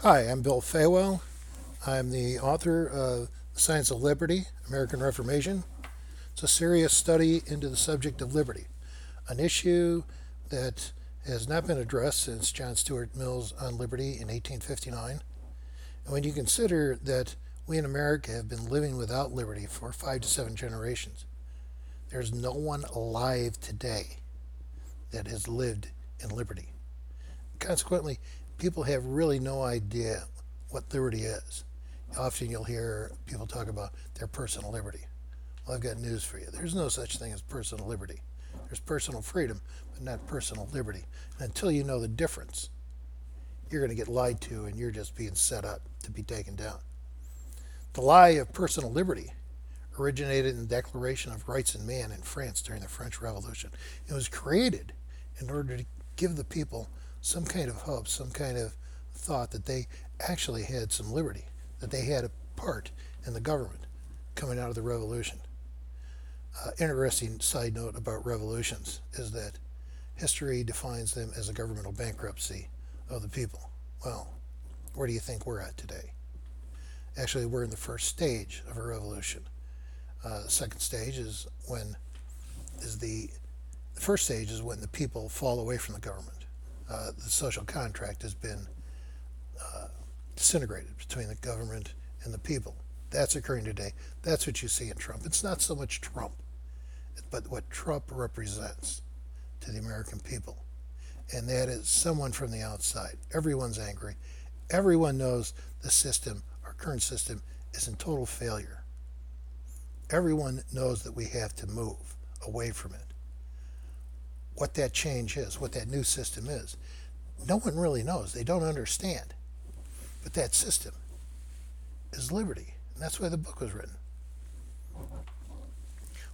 Hi, I'm Bill Faywell. I'm the author of The Science of Liberty, American Reformation. It's a serious study into the subject of liberty, an issue that has not been addressed since John Stuart Mill's On Liberty in 1859. And when you consider that we in America have been living without liberty for 5 to 7 generations, there's no one alive today that has lived in liberty. Consequently, people have really no idea what liberty is. Often you'll hear people talk about their personal liberty. Well, I've got news for you. There's no such thing as personal liberty. There's personal freedom, but not personal liberty. And until you know the difference, you're going to get lied to and you're just being set up to be taken down. The lie of personal liberty originated in the Declaration of Rights in Man in France during the French Revolution. It was created in order to give the people some kind of hope, some kind of thought that they actually had some liberty, that they had a part in the government coming out of the revolution. Interesting side note about revolutions is that history defines them as a governmental bankruptcy of the people. Well, where do you think we're at today? Actually, we're in the first stage of a revolution. The second stage is the first stage is when the people fall away from the government. The social contract has been disintegrated between the government and the people. That's occurring today. That's what you see in Trump. It's not so much Trump, but what Trump represents to the American people. And that is someone from the outside. Everyone's angry. Everyone knows the system, our current system, is in total failure. Everyone knows that we have to move away from it. What that change is, what that new system is, no one really knows. They don't understand. But that system is liberty. And that's why the book was written.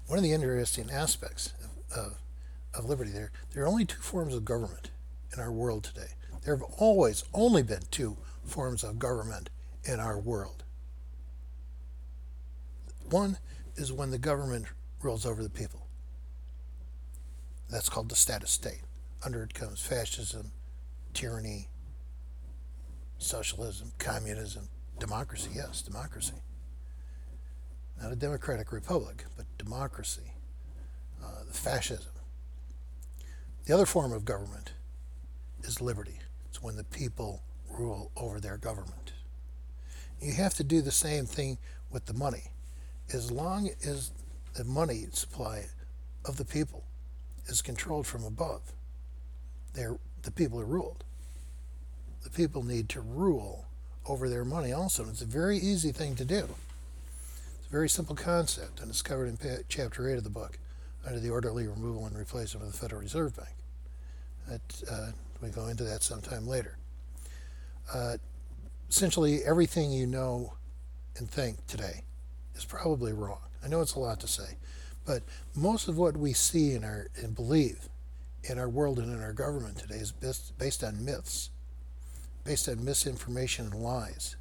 One of the interesting aspects of liberty there are only two forms of government in our world today. There have always only been two forms of government in our world. One is when the government rules over the people. That's called the status state. Under it comes fascism, tyranny, socialism, communism, democracy. Yes, democracy. Not a democratic republic, but democracy, the fascism. The other form of government is liberty. It's when the people rule over their government. You have to do the same thing with the money. As long as the money supply of the people is controlled from above, the people are ruled. The people need to rule over their money also. And it's a very easy thing to do. It's a very simple concept, and it's covered in Chapter 8 of the book under the orderly removal and replacement of the Federal Reserve Bank. We go into that sometime later. Essentially, everything you know and think today is probably wrong. I know it's a lot to say, but most of what we see and believe in our world and in our government today is based on myths, based on misinformation and lies,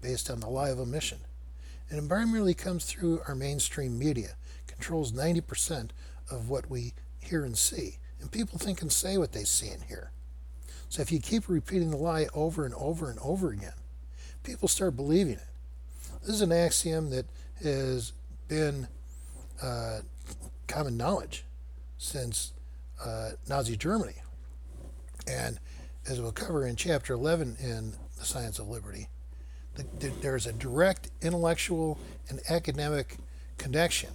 based on the lie of omission. And it primarily comes through our mainstream media, controls 90% of what we hear and see. And people think and say what they see and hear. So if you keep repeating the lie over and over and over again, people start believing it. This is an axiom that has been common knowledge since Nazi Germany. And as we'll cover in Chapter 11 in The Science of Liberty, there's a direct intellectual and academic connection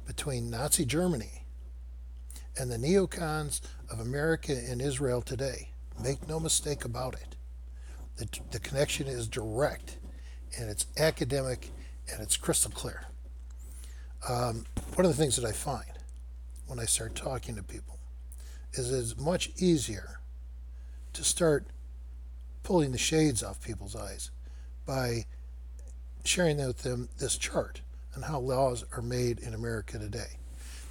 between Nazi Germany and the neocons of America and Israel today. Make no mistake about it. The connection is direct, and it's academic, and it's crystal clear. One of the things that I find when I start talking to people is it's much easier to start pulling the shades off people's eyes by sharing with them this chart on how laws are made in America today.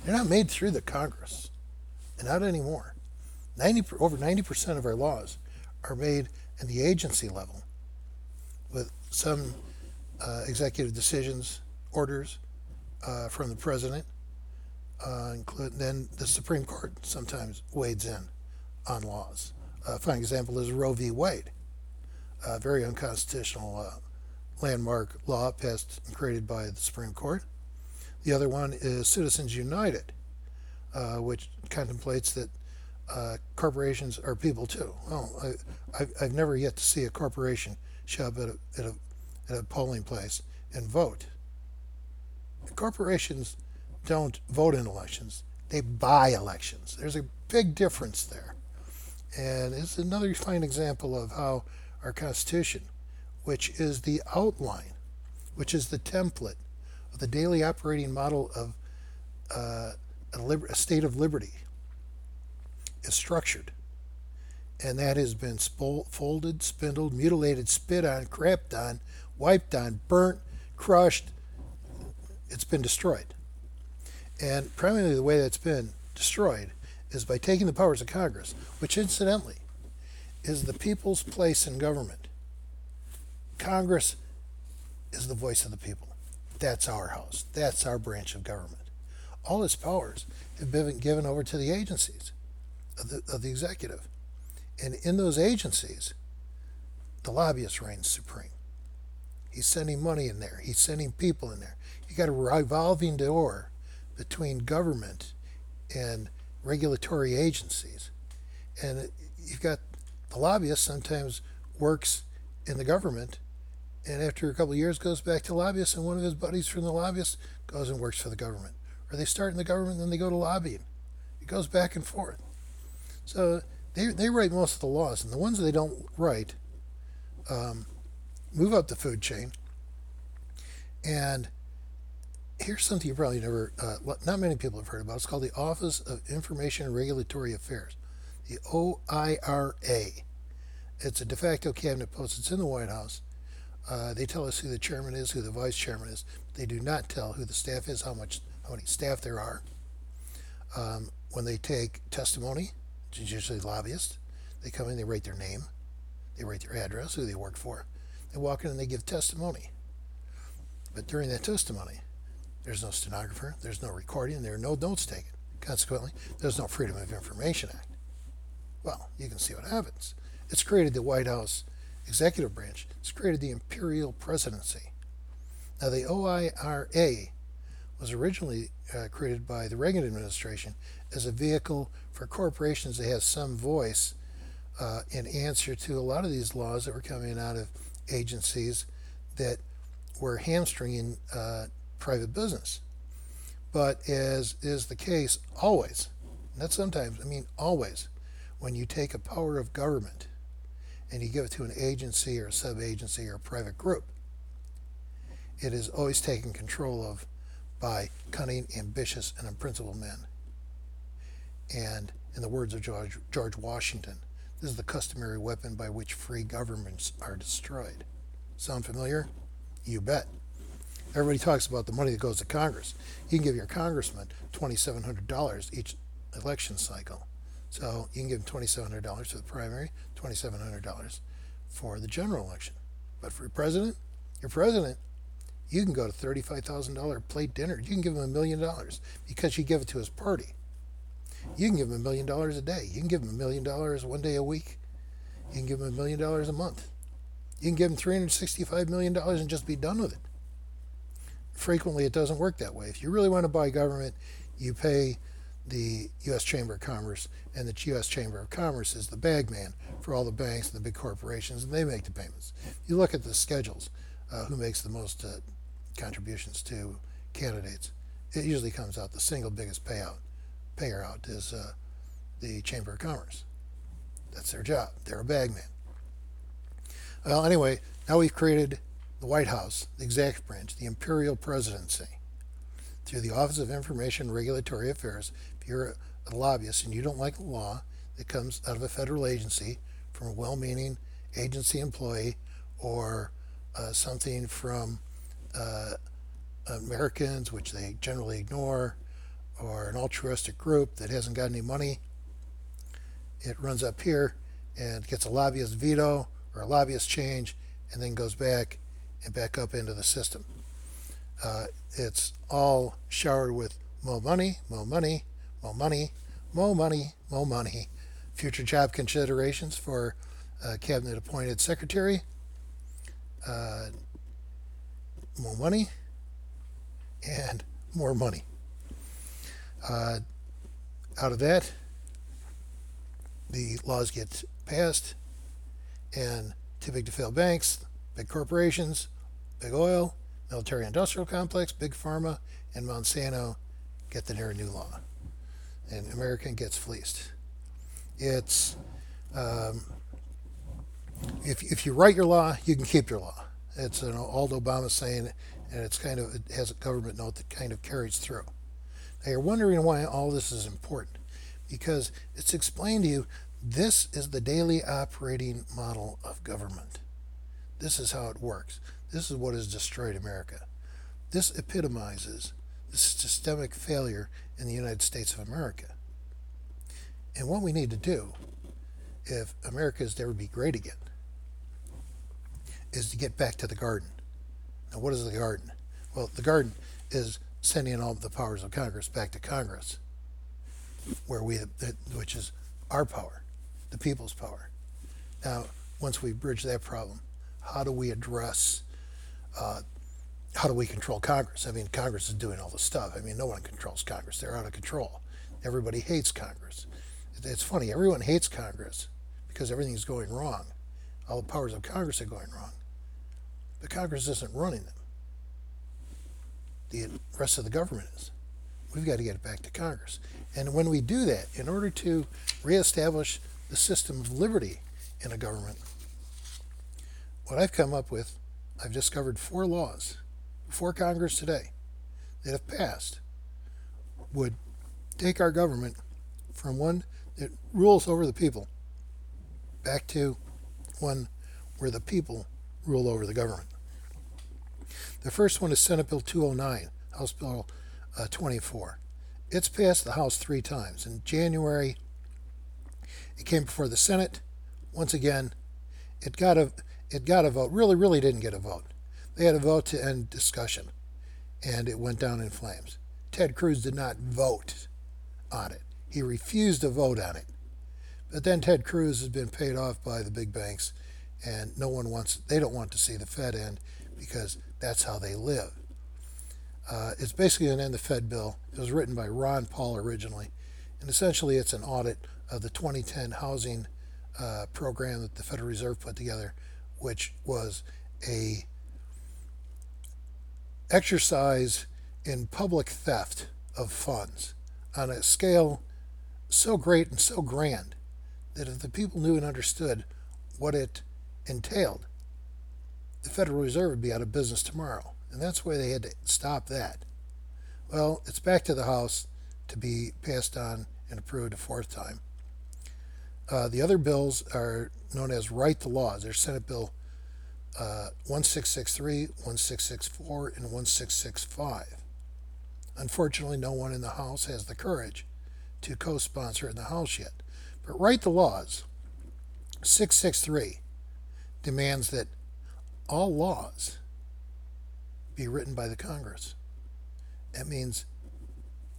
They're not made through the Congress, and not anymore. Over 90% of our laws are made at the agency level, with some executive decisions, orders from the president, then the Supreme Court sometimes wades in on laws. A fine example is Roe v. Wade. a very unconstitutional landmark law passed and created by the Supreme Court. The other one is Citizens United, which contemplates that corporations are people too. Well, I've never yet to see a corporation show up at a polling place and vote. Corporations don't vote in elections, they buy elections. There's a big difference there. And it's another fine example of how our Constitution, which is the outline, which is the template of the daily operating model of a state of liberty, is structured. And that has been folded, spindled, mutilated, spit on, crapped on, wiped on, burnt, crushed. It's been destroyed. And primarily the way that's been destroyed is by taking the powers of Congress, which incidentally is the people's place in government. Congress is the voice of the people. That's our house. That's our branch of government. All its powers have been given over to the agencies of the executive. And in those agencies, the lobbyist reigns supreme. He's sending money in there. He's sending people in there. You got a revolving door between government and regulatory agencies. And you've got the lobbyist sometimes works in the government, and after a couple of years goes back to lobbyist, and one of his buddies from the lobbyist goes and works for the government. Or they start in the government and then they go to lobbying. It goes back and forth. So they write most of the laws, and the ones that they don't write move up the food chain. And here's something you probably never, not many people have heard about. It's called the Office of Information and Regulatory Affairs, the OIRA. It's a de facto cabinet post. It's in the White House. They tell us who the chairman is, who the vice chairman is. They do not tell who the staff is, how many staff there are. When they take testimony, which is usually lobbyists, they come in, they write their name, they write their address, who they work for. They walk in and they give testimony. But during that testimony, there's no stenographer, there's no recording, there are no notes taken. Consequently, there's no Freedom of Information Act. Well, you can see what happens. It's created the White House executive branch. It's created the Imperial Presidency. Now, the OIRA was originally created by the Reagan administration as a vehicle for corporations that have some voice in answer to a lot of these laws that were coming out of agencies that were hamstringing private business. But as is the case always, not sometimes, I mean always, when you take a power of government and you give it to an agency or a sub-agency or a private group, it is always taken control of by cunning, ambitious, and unprincipled men. And in the words of George Washington, this is the customary weapon by which free governments are destroyed. Sound familiar? You bet. Everybody talks about the money that goes to Congress. You can give your congressman $2,700 each election cycle. So you can give him $2,700 for the primary, $2,700 for the general election. But for your president, you can go to $35,000 plate dinner. You can give him $1 million because you give it to his party. You can give him $1 million a day. You can give him $1 million one day a week. You can give him $1 million a month. You can give him $365 million and just be done with it. Frequently, it doesn't work that way. If you really want to buy government, you pay the U.S. Chamber of Commerce, and the U.S. Chamber of Commerce is the bag man for all the banks and the big corporations, and they make the payments. You look at the schedules, who makes the most contributions to candidates. It usually comes out the single biggest payer out is the Chamber of Commerce. That's their job. They're a bag man. Well, anyway, now we've created the White House, the executive branch, the Imperial Presidency, through the Office of Information and Regulatory Affairs. If you're a lobbyist and you don't like the law that comes out of a federal agency from a well-meaning agency employee or something from Americans, which they generally ignore, or an altruistic group that hasn't got any money, it runs up here and gets a lobbyist veto or a lobbyist change and then goes back and back up into the system. It's all showered with more money, more money, more money, more money, more money, future job considerations for cabinet appointed secretary, more money, and more money. Uh, Out of that, the laws get passed, and too big to fail banks, big corporations, big oil, military industrial complex, big pharma, and Monsanto get the near new law. And American gets fleeced. It's if you write your law, you can keep your law. It's an old Obama saying, and it has a government note that kind of carries through. Now you're wondering why all this is important, because it's explained to you this is the daily operating model of government. This is how it works. This is what has destroyed America. This epitomizes the systemic failure in the United States of America. And what we need to do, if America is to ever be great again, is to get back to the garden. Now, what is the garden? Well, the garden is sending all the powers of Congress back to Congress, which is our power, the people's power. Now, once we bridge that problem, how do we address, how do we control Congress? I mean, Congress is doing all this stuff. I mean, no one controls Congress. They're out of control. Everybody hates Congress. It's funny, everyone hates Congress because everything's going wrong. All the powers of Congress are going wrong. But Congress isn't running them. The rest of the government is. We've got to get it back to Congress. And when we do that, in order to reestablish the system of liberty in a government, what I've come up with, I've discovered 4 laws before Congress today that, if passed, would take our government from one that rules over the people back to one where the people rule over the government. The first one is Senate Bill 209, House Bill 24. It's passed the House 3 times. In January, it came before the Senate. Once again, it got a vote. Really didn't get a vote. They had a vote to end discussion, and it went down in flames. Ted Cruz did not vote on it. He refused to vote on it. But then Ted Cruz has been paid off by the big banks, and they don't want to see the Fed end because that's how they live. It's basically an end the Fed bill. It was written by Ron Paul originally, and essentially it's an audit of the 2010 housing program that the Federal Reserve put together, which was a exercise in public theft of funds on a scale so great and so grand that if the people knew and understood what it entailed, the Federal Reserve would be out of business tomorrow. And that's why they had to stop that. Well, it's back to the House to be passed on and approved a 4th time. The other bills are known as Write the Laws. There's Senate Bill 1663, 1664, and 1665. Unfortunately, no one in the House has the courage to co-sponsor in the House yet. But Write the Laws, 663, demands that all laws be written by the Congress. That means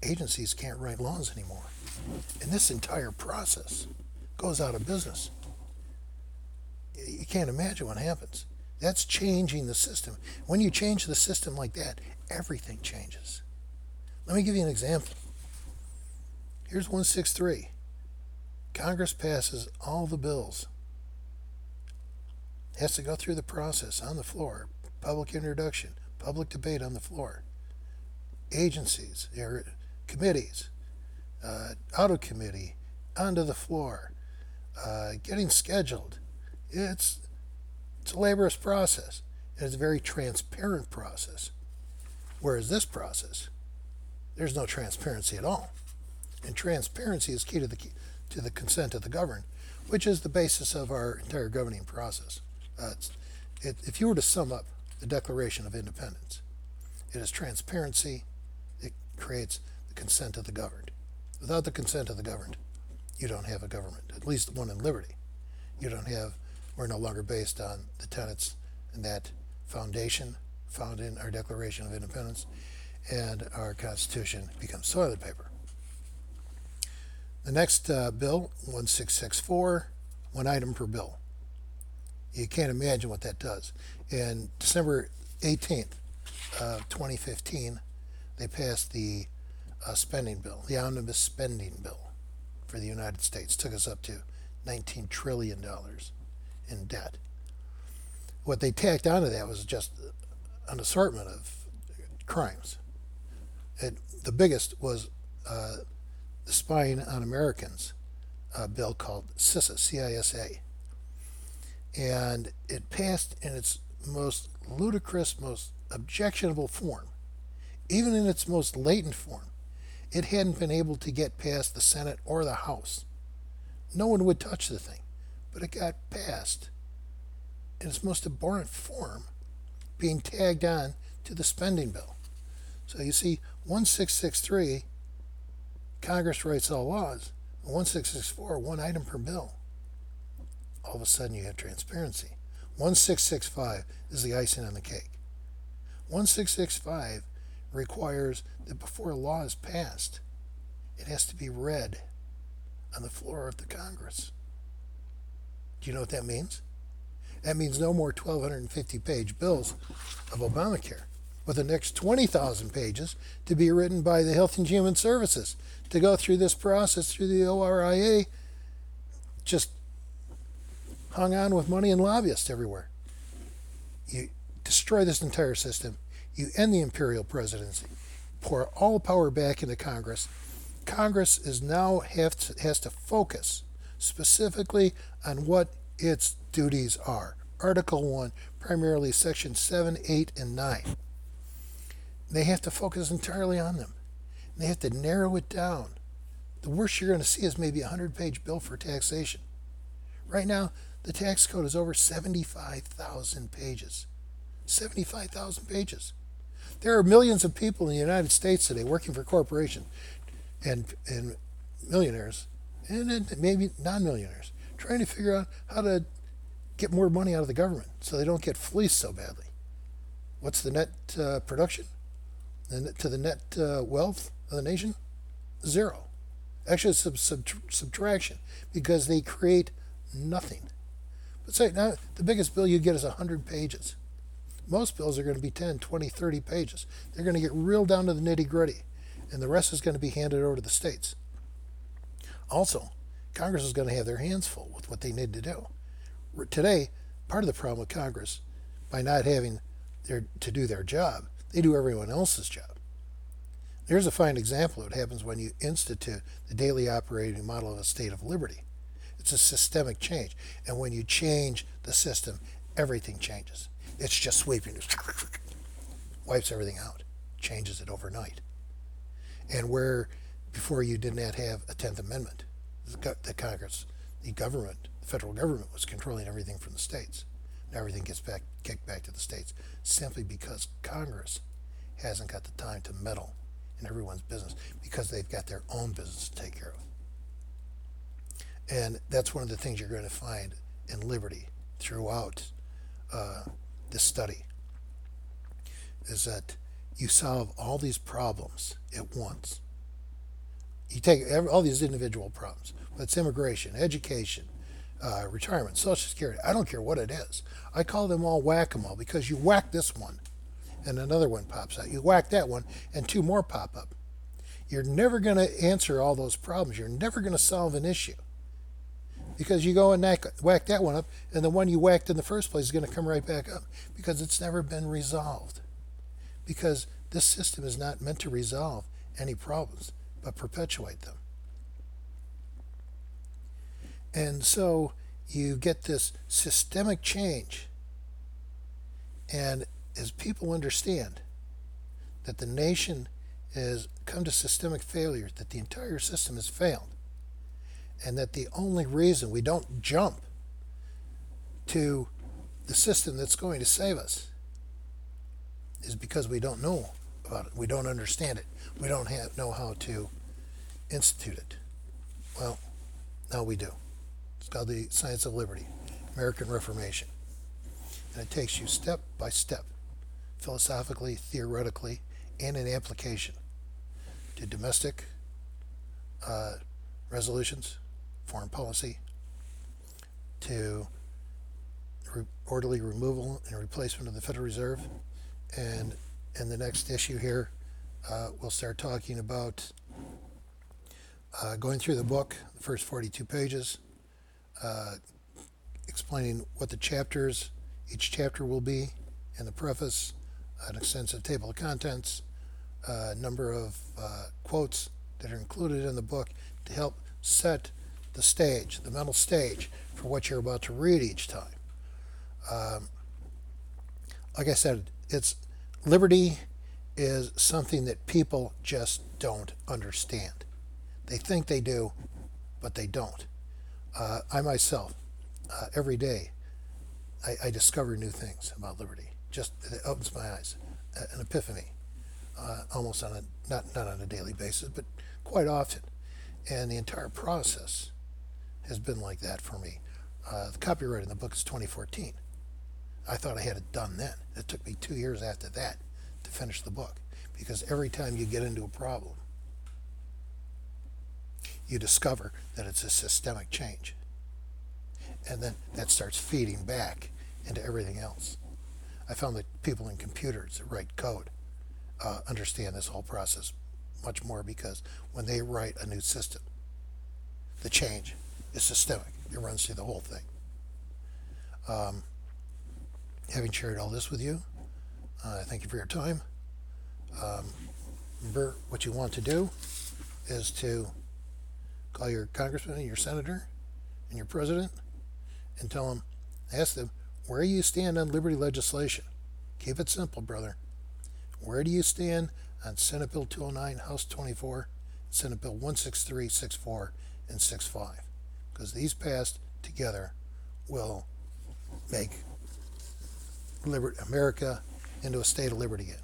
agencies can't write laws anymore. And this entire process goes out of business. You can't imagine what happens. That's changing the system. When you change the system like that, everything changes. Let me give you an example. Here's 163. Congress passes all the bills. It has to go through the process on the floor, public introduction, public debate on the floor. Agencies, committees, out of committee, onto the floor, getting scheduled. It's a laborious process. It's a very transparent process. Whereas this process, there's no transparency at all. And transparency is key to the consent of the governed, which is the basis of our entire governing process. If you were to sum up the Declaration of Independence, it is transparency that creates the consent of the governed. Without the consent of the governed, you don't have a government, at least one in liberty. We're no longer based on the tenets and that foundation found in our Declaration of Independence, and our Constitution becomes toilet paper. The next bill, 1664, one item per bill. You can't imagine what that does. And December 18th of 2015, they passed the spending bill, the omnibus spending bill for the United States. Took us up to $19 trillion in debt. What they tacked onto that was just an assortment of crimes. The biggest was the Spying on Americans bill called CISA, C-I-S-A. And it passed in its most ludicrous, most objectionable form. Even in its most latent form, it hadn't been able to get past the Senate or the House. No one would touch the thing, but it got passed in its most abhorrent form, being tagged on to the spending bill. So you see, 1663, Congress writes all laws, and 1664, one item per bill. All of a sudden you have transparency. 1665 is the icing on the cake. 1665 requires that before a law is passed, it has to be read on the floor of the Congress. Do you know what that means? That means no more 1,250-page bills of Obamacare, with the next 20,000 pages to be written by the Health and Human Services to go through this process through the ORIA, just hung on with money and lobbyists everywhere. You destroy this entire system. You end the Imperial Presidency. Pour all power back into Congress. Congress is now has to focus specifically on what its duties are. Article 1, primarily Section 7, 8, and 9. They have to focus entirely on them. They have to narrow it down. The worst you're going to see is maybe a 100-page bill for taxation. Right now, the tax code is over 75,000 pages. 75,000 pages. There are millions of people in the United States today working for corporations and millionaires and maybe non-millionaires trying to figure out how to get more money out of the government so they don't get fleeced so badly. What's the net production? To the net wealth of the nation? Zero. Actually, it's subtraction because they create nothing. But say now the biggest bill you get is 100 pages. Most bills are going to be 10, 20, 30 pages. They're going to get real down to the nitty-gritty, and the rest is going to be handed over to the states. Also, Congress is going to have their hands full with what they need to do. Today, part of the problem with Congress, by not having to do their job, they do everyone else's job. Here's a fine example of what happens when you institute the daily operating model of a state of liberty. It's a systemic change. And when you change the system, everything changes. It's just sweeping. Wipes everything out. Changes it overnight. And where before you did not have a 10th Amendment, the Congress, the government, the federal government was controlling everything from the states. Now everything gets kicked back to the states simply because Congress hasn't got the time to meddle in everyone's business because they've got their own business to take care of. And that's one of the things you're going to find in liberty throughout this study, is that you solve all these problems at once. You take all these individual problems, whether it's immigration, education, retirement, Social Security, I don't care what it is. I call them all whack-a-mole because you whack this one and another one pops out. You whack that one and two more pop up. You're never going to answer all those problems. You're never going to solve an issue because you go and whack that one up and the one you whacked in the first place is going to come right back up because it's never been resolved. Because this system is not meant to resolve any problems but perpetuate them. And so you get this systemic change. And as people understand that the nation has come to systemic failure, that the entire system has failed, and that the only reason we don't jump to the system that's going to save us is because we don't know about it. We don't understand it. We don't know how to institute it. Well, now we do. It's called the Science of Liberty, American Reformation. And it takes you step by step, philosophically, theoretically, and in application to domestic resolutions, foreign policy, to orderly removal and replacement of the Federal Reserve. And in the next issue here, we'll start talking about going through the book, the first 42 pages, explaining what the chapters, each chapter will be, in the preface, an extensive table of contents, a number of quotes that are included in the book to help set the stage, the mental stage, for what you're about to read each time. Like I said, liberty is something that people just don't understand. They think they do, but they don't. I myself, every day, I discover new things about liberty. Just it opens my eyes, an epiphany, almost on not on a daily basis, but quite often. And the entire process has been like that for me. The copyright in the book is 2014. I thought I had it done then. It took me 2 years after that to finish the book, because every time you get into a problem, you discover that it's a systemic change. And then that starts feeding back into everything else. I found that people in computers that write code understand this whole process much more, because when they write a new system, the change is systemic. It runs through the whole thing. Having shared all this with you, thank you for your time. Remember, what you want to do is to call your congressman and your senator and your president and ask them, where do you stand on liberty legislation? Keep it simple, brother. Where do you stand on Senate Bill 209, House 24, Senate Bill 163, 64, and 65? Because these passed together will make America into a state of liberty again.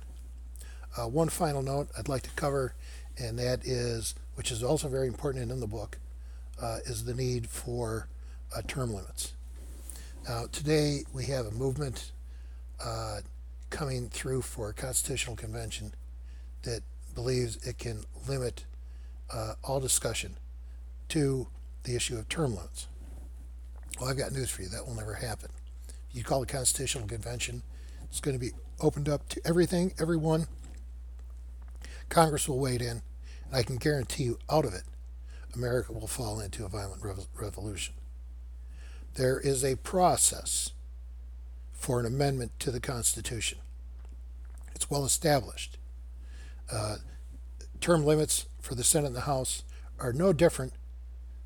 One final note I'd like to cover, and that is, which is also very important in the book, is the need for term limits. Now, today we have a movement coming through for a constitutional convention that believes it can limit all discussion to the issue of term limits. Well, I've got news for you. That will never happen. You call a constitutional convention, it's going to be opened up to everything, everyone. Congress will wade in, and I can guarantee you, out of it, America will fall into a violent revolution. There is a process for an amendment to the Constitution. It's well established. Term limits for the Senate and the House are no different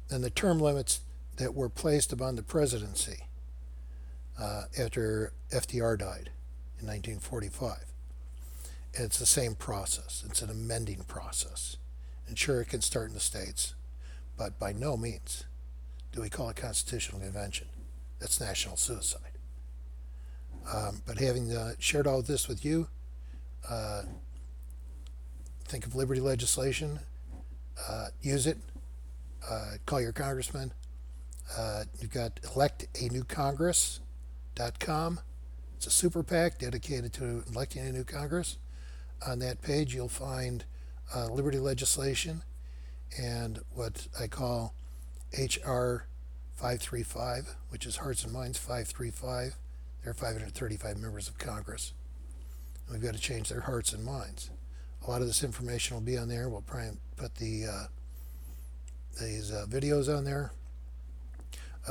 than the term limits that were placed upon the presidency after FDR died in 1945. And it's the same process. It's an amending process. And sure, it can start in the states, but by no means do we call it constitutional convention. That's national suicide. But having shared all this with you, think of liberty legislation, use it, call your congressman. You've got electanewcongress.com. It's a super PAC dedicated to electing a new Congress. On that page, you'll find liberty legislation and what I call HR 535, which is Hearts and Minds 535. There are 535 members of Congress. And we've got to change their hearts and minds. A lot of this information will be on there. We'll probably put these videos on there.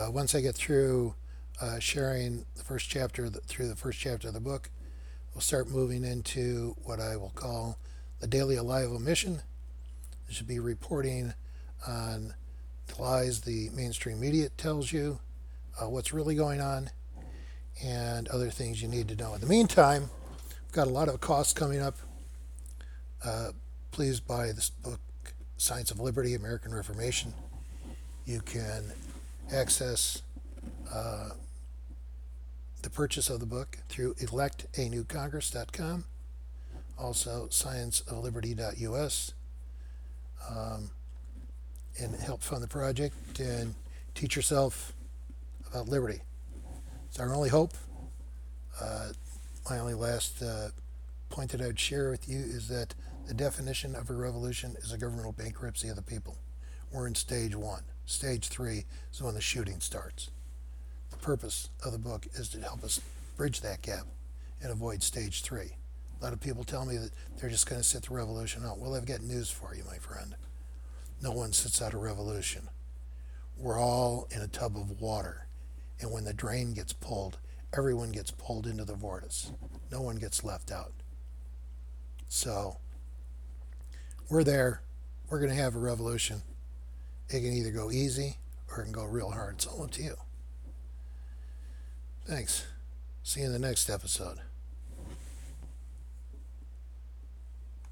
Once I get through sharing the first chapter through the first chapter of the book, we'll start moving into what I will call the daily alive omission. It should be reporting on the lies the mainstream media tells you, what's really going on, and other things you need to know. In the meantime, we've got a lot of costs coming up. Please buy this book, Science of Liberty, American Reformation. You can access the purchase of the book through electanewcongress.com, also scienceofliberty.us, and help fund the project and teach yourself about liberty. It's our only hope. My only last point that I'd share with you is that the definition of a revolution is a governmental bankruptcy of the people. We're in stage 1. Stage 3 is when the shooting starts. The purpose of the book is to help us bridge that gap and avoid stage 3. A lot of people tell me that they're just going to sit the revolution out. Well, I've got news for you, my friend. No one sits out a revolution. We're all in a tub of water. And when the drain gets pulled, everyone gets pulled into the vortex. No one gets left out. So, we're there. We're going to have a revolution. It can either go easy or it can go real hard. It's all up to you. Thanks. See you in the next episode.